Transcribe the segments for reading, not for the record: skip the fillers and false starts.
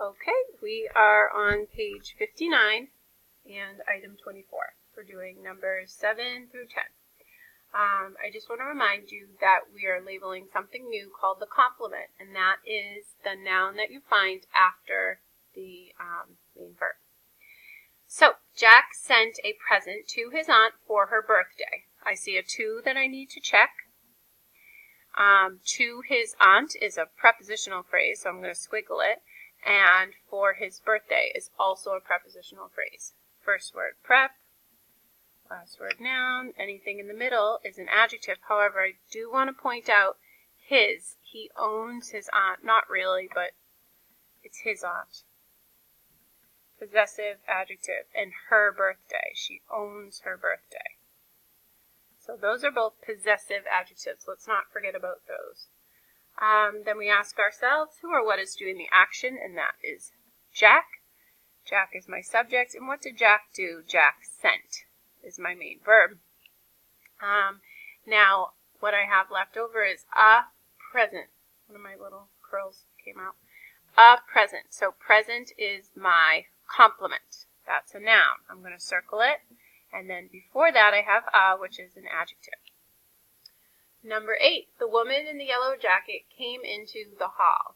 Okay, we are on page 59 and item 24. We're doing numbers 7 through 10. I just want to remind you that we are labeling something new called the complement, and that is the noun that you find after the main verb. So, Jack sent a present to his aunt for her birthday. I see a to that I need to check. To his aunt is a prepositional phrase, so I'm going to squiggle it. And for his birthday is also a prepositional phrase. First word prep, last word noun. Anything in the middle is an adjective. However, I do want to point out his. He owns his aunt. Not really, but it's his aunt. Possessive adjective. And her birthday. She owns her birthday. So those are both possessive adjectives. Let's not forget about those. Then we ask ourselves who or what is doing the action, and that is Jack. Jack is my subject, and what did Jack do? Jack sent is my main verb. Now, what I have left over is a present. One of my little curls came out. A present. So present is my complement. That's a noun. I'm going to circle it. And then before that, I have a, which is an adjective. Number 8, the woman in the yellow jacket came into the hall.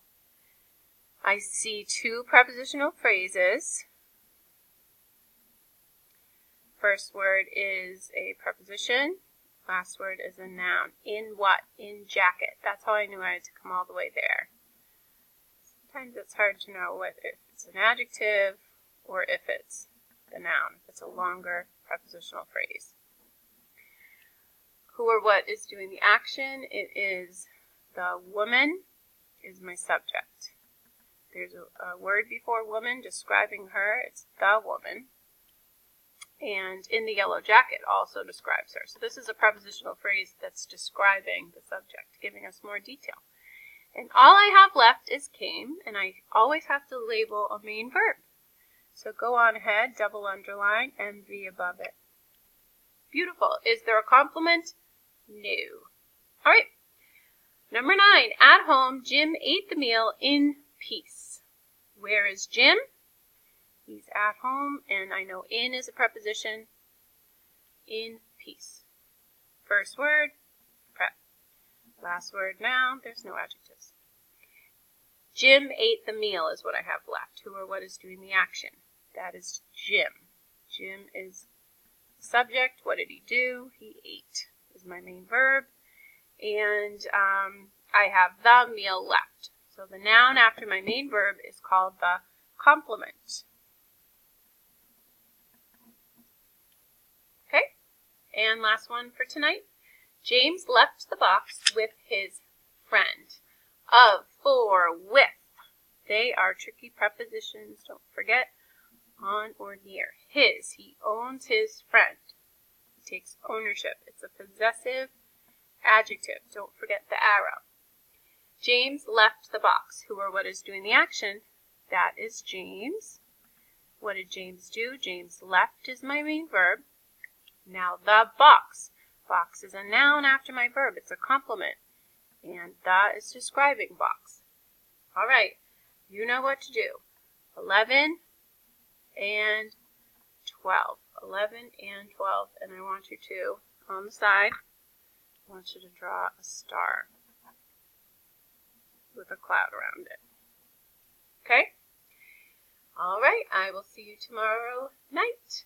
I see two prepositional phrases. First word is a preposition. Last word is a noun. In what? In jacket. That's how I knew I had to come all the way there. Sometimes it's hard to know if it's an adjective or if it's the noun, if it's a longer prepositional phrase. Who or what is doing the action? It is the woman is my subject. There's a word before woman describing her. It's the woman. And in the yellow jacket also describes her. So this is a prepositional phrase that's describing the subject, giving us more detail. And all I have left is came, and I always have to label a main verb. So go on ahead, double underline, MV above it. Beautiful. Is there a complement? No. All right. Number 9. At home, Jim ate the meal in peace. Where is Jim? He's at home, and I know in is a preposition. In peace. First word, prep. Last word, noun. There's no adjectives. Jim ate the meal is what I have left. Who or what is doing the action? That is Jim. Jim is subject. What did he do? He ate is my main verb. And I have the meal left. So the noun after my main verb is called the complement. Okay? And last one for tonight. James left the box with his friend. Of, for, with. They are tricky prepositions. Don't forget. On or near. His. He owns his friend. He takes ownership. It's a possessive adjective. Don't forget the arrow. James left the box. Who or what is doing the action? That is James. What did James do? James left is my main verb. Now the box. Box is a noun after my verb. It's a complement. And the is describing box. All right. You know what to do. 11 and 12. 11 and 12. And I want you to, on the side, I want you to draw a star with a cloud around it. Okay? All right. I will see you tomorrow night.